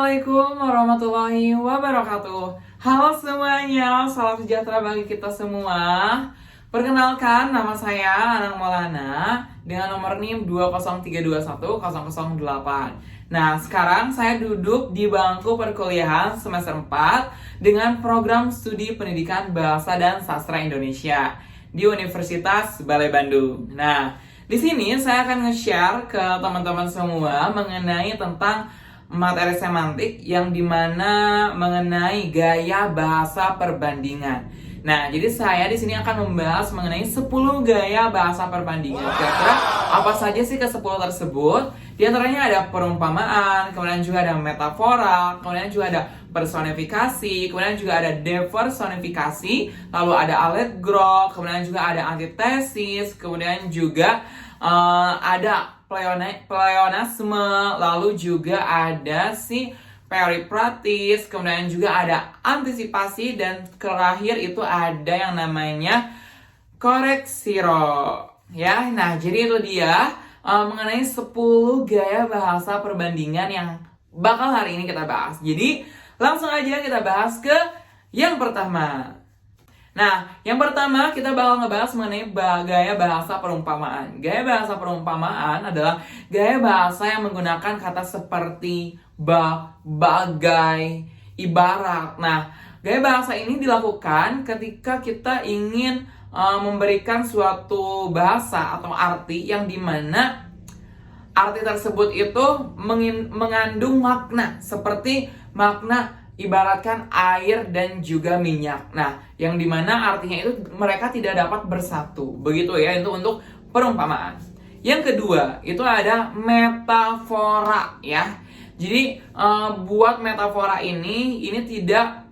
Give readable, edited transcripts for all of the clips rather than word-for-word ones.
Assalamualaikum warahmatullahi wabarakatuh. Halo semuanya, salam sejahtera bagi kita semua. Perkenalkan, nama saya Anang Maulana dengan nomor NIM 203210008. Nah, sekarang saya duduk di bangku perkuliahan semester 4 dengan program studi pendidikan Bahasa dan Sastra Indonesia di Universitas Balai Bandung. Nah, di sini saya akan nge-share ke teman-teman semua mengenai tentang materi semantik yang dimana mengenai gaya bahasa perbandingan. Nah, jadi saya di sini akan membahas mengenai 10 gaya bahasa perbandingan. Kira-kira apa saja sih ke 10 tersebut? Di antaranya ada perumpamaan, kemudian juga ada metafora, kemudian juga ada personifikasi, kemudian juga ada depersonifikasi, lalu ada allegro, kemudian juga ada antitesis, kemudian juga ada pleonasme, lalu juga ada si peripratis, kemudian juga ada antisipasi, dan terakhir itu ada yang namanya koreksiro. Ya, nah jadi itu dia mengenai 10 gaya bahasa perbandingan yang bakal hari ini kita bahas. Jadi langsung aja kita bahas ke yang pertama. Nah, yang pertama kita bakal ngebahas mengenai gaya bahasa perumpamaan. Gaya bahasa perumpamaan adalah gaya bahasa yang menggunakan kata seperti, bagai, ibarat. Nah, gaya bahasa ini dilakukan ketika kita ingin memberikan suatu bahasa atau arti yang dimana arti tersebut itu mengandung makna, seperti makna ibaratkan air dan juga minyak. Nah, yang dimana artinya itu mereka tidak dapat bersatu. Begitu ya, itu untuk perumpamaan. Yang kedua, itu ada metafora ya. Jadi, buat metafora ini tidak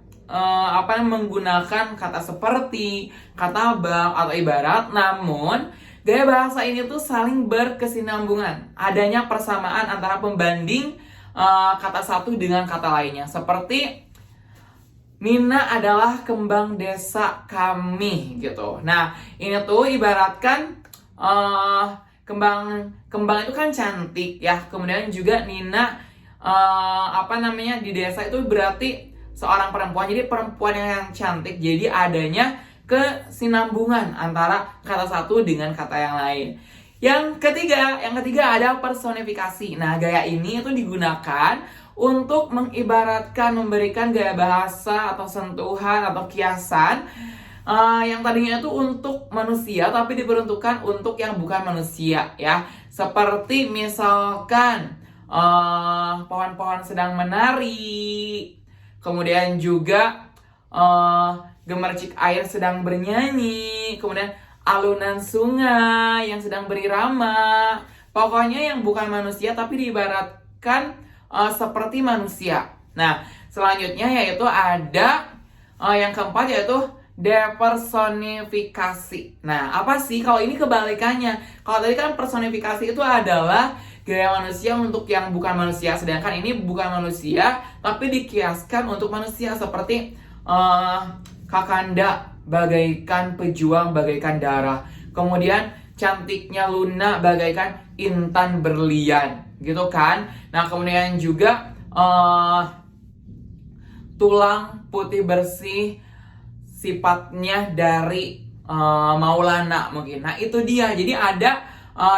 menggunakan kata seperti, kata bak, atau ibarat. Namun, gaya bahasa ini tuh saling berkesinambungan. Adanya persamaan antara pembanding kata satu dengan kata lainnya. Seperti Nina adalah kembang desa kami gitu. Nah, ini tuh ibaratkan kembang itu kan cantik ya. Kemudian juga Nina di desa itu berarti seorang perempuan. Jadi perempuan yang cantik. Jadi adanya kesinambungan antara kata satu dengan kata yang lain. Yang ketiga ada personifikasi. Nah, gaya ini itu digunakan untuk mengibaratkan, memberikan gaya bahasa atau sentuhan atau kiasan yang tadinya itu untuk manusia tapi diperuntukkan untuk yang bukan manusia ya. Seperti misalkan pohon-pohon sedang menari, kemudian juga gemercik air sedang bernyanyi, kemudian alunan sungai yang sedang berirama. Pokoknya yang bukan manusia tapi diibaratkan seperti manusia. Nah, selanjutnya yaitu ada yang keempat yaitu depersonifikasi. Nah, apa sih? Kalau ini kebalikannya. Kalau tadi kan personifikasi itu adalah gaya manusia untuk yang bukan manusia, sedangkan ini bukan manusia tapi dikiaskan untuk manusia, seperti Kakanda bagaikan pejuang, bagaikan darah. Kemudian cantiknya Luna bagaikan intan berlian, gitu kan. Nah, kemudian juga tulang putih bersih sifatnya dari Maulana mungkin. Nah, itu dia. Jadi ada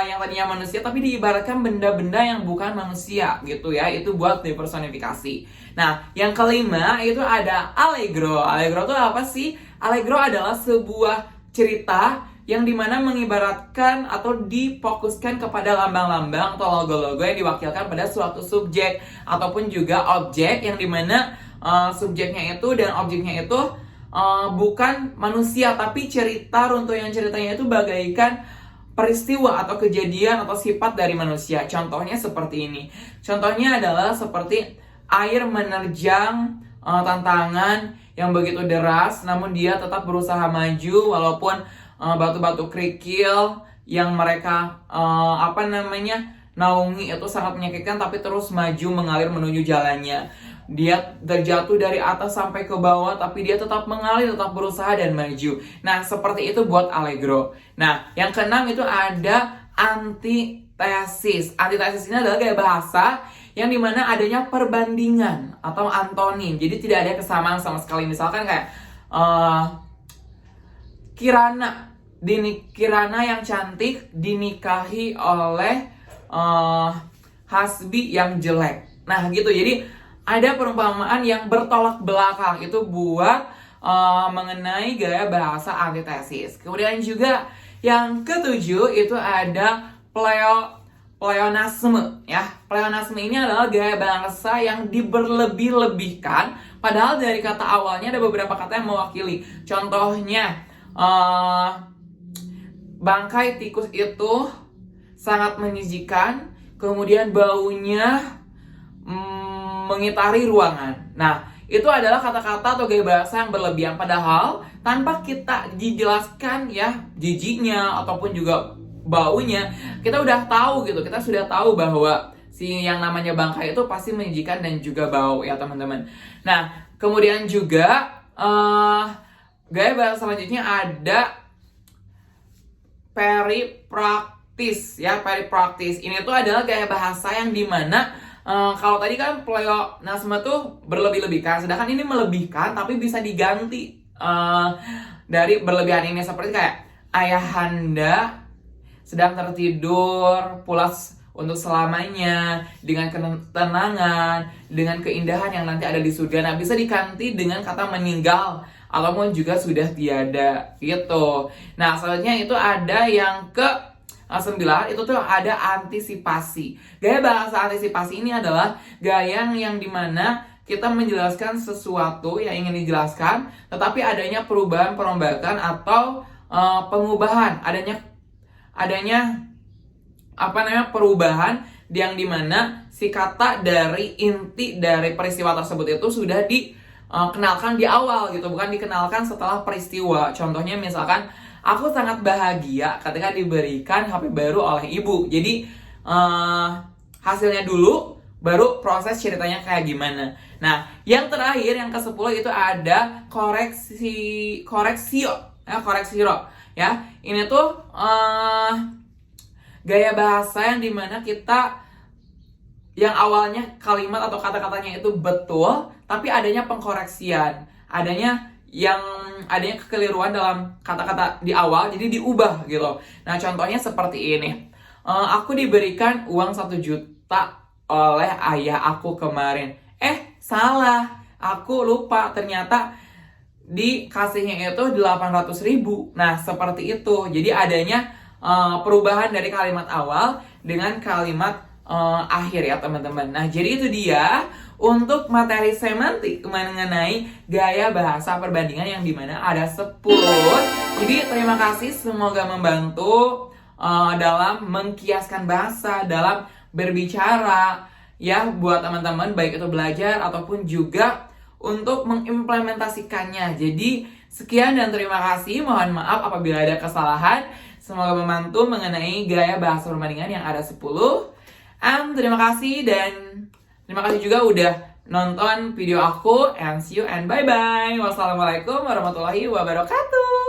yang tadinya manusia tapi diibaratkan benda-benda yang bukan manusia gitu ya. Itu buat depersonifikasi. Nah, yang kelima itu ada allegro. Allegro itu apa sih? Allegro adalah sebuah cerita yang dimana mengibaratkan atau difokuskan kepada lambang-lambang atau logo-logo yang diwakilkan pada suatu subjek ataupun juga objek, yang dimana subjeknya itu dan objeknya itu bukan manusia tapi cerita runtuh yang ceritanya itu bagaikan peristiwa atau kejadian atau sifat dari manusia. Contohnya seperti ini. Contohnya adalah seperti air menerjang tantangan yang begitu deras, namun dia tetap berusaha maju walaupun batu-batu kerikil yang mereka naungi itu sangat menyakitkan, tapi terus maju mengalir menuju jalannya. Dia terjatuh dari atas sampai ke bawah, tapi dia tetap mengalir, tetap berusaha dan maju. Nah, seperti itu buat allegro. Nah, yang keenam itu ada antitesis. Antitesis ini adalah gaya bahasa yang dimana adanya perbandingan atau antonim. Jadi tidak ada kesamaan sama sekali. Misalkan kayak Kirana yang cantik dinikahi oleh Hasbi yang jelek. Nah gitu, jadi ada perumpamaan yang bertolak belakang itu buat mengenai gaya bahasa antitesis. Kemudian juga yang ketujuh itu ada pleonasme ya. Pleonasme ini adalah gaya bahasa yang diberlebih-lebihkan, padahal dari kata awalnya ada beberapa kata yang mewakili. Contohnya bangkai tikus itu sangat menjijikan, kemudian baunya mengitari ruangan. Nah, itu adalah kata-kata atau gaya bahasa yang berlebihan, padahal tanpa kita dijelaskan ya jijiknya ataupun juga baunya, kita udah tahu gitu. Kita sudah tahu bahwa si yang namanya bangkai itu pasti menjijikan dan juga bau ya teman-teman. Nah, kemudian juga gaya bahasa selanjutnya ada peripraktis ya. Peripraktis ini tuh adalah gaya bahasa yang dimana kalau tadi kan pleonasme tuh berlebih-lebihkan, sedangkan ini melebihkan tapi bisa diganti dari berlebihan ini, seperti kayak ayahanda sedang tertidur pulas untuk selamanya dengan ketenangan, dengan keindahan yang nanti ada di surga. Nah, bisa diganti dengan kata meninggal ataupun juga sudah tiada gitu. Nah, selanjutnya itu ada yang ke 9, itu tuh ada antisipasi. Gaya bahasa antisipasi ini adalah gaya yang dimana kita menjelaskan sesuatu yang ingin dijelaskan, tetapi adanya perubahan, perombakan atau pengubahan, adanya perubahan yang dimana si kata dari inti dari peristiwa tersebut itu sudah dikenalkan di awal gitu, bukan dikenalkan setelah peristiwa. Contohnya misalkan, aku sangat bahagia ketika diberikan HP baru oleh ibu. Jadi hasilnya dulu, baru proses ceritanya kayak gimana. Nah, yang terakhir, yang ke-10 itu ada koreksio ya. Ini tuh gaya bahasa yang dimana kita yang awalnya kalimat atau kata-katanya itu betul, tapi adanya pengkoreksian, adanya kekeliruan dalam kata-kata di awal, jadi diubah gitu. Nah, contohnya seperti ini. Aku diberikan uang 1 juta oleh ayah aku kemarin. Salah. Aku lupa, ternyata dikasihnya itu 800.000. Nah, seperti itu. Jadi adanya perubahan dari kalimat awal dengan kalimat akhir ya teman-teman. Nah, jadi itu dia untuk materi semantik mengenai gaya bahasa perbandingan yang dimana ada 10. Jadi terima kasih, semoga membantu dalam mengkiaskan bahasa, dalam berbicara ya buat teman-teman, baik itu belajar ataupun juga untuk mengimplementasikannya. Jadi sekian dan terima kasih. Mohon maaf apabila ada kesalahan. Semoga membantu mengenai gaya bahasa perbandingan yang ada 10. Terima kasih, dan terima kasih juga udah nonton video aku, and see you and bye-bye. Wassalamualaikum warahmatullahi wabarakatuh.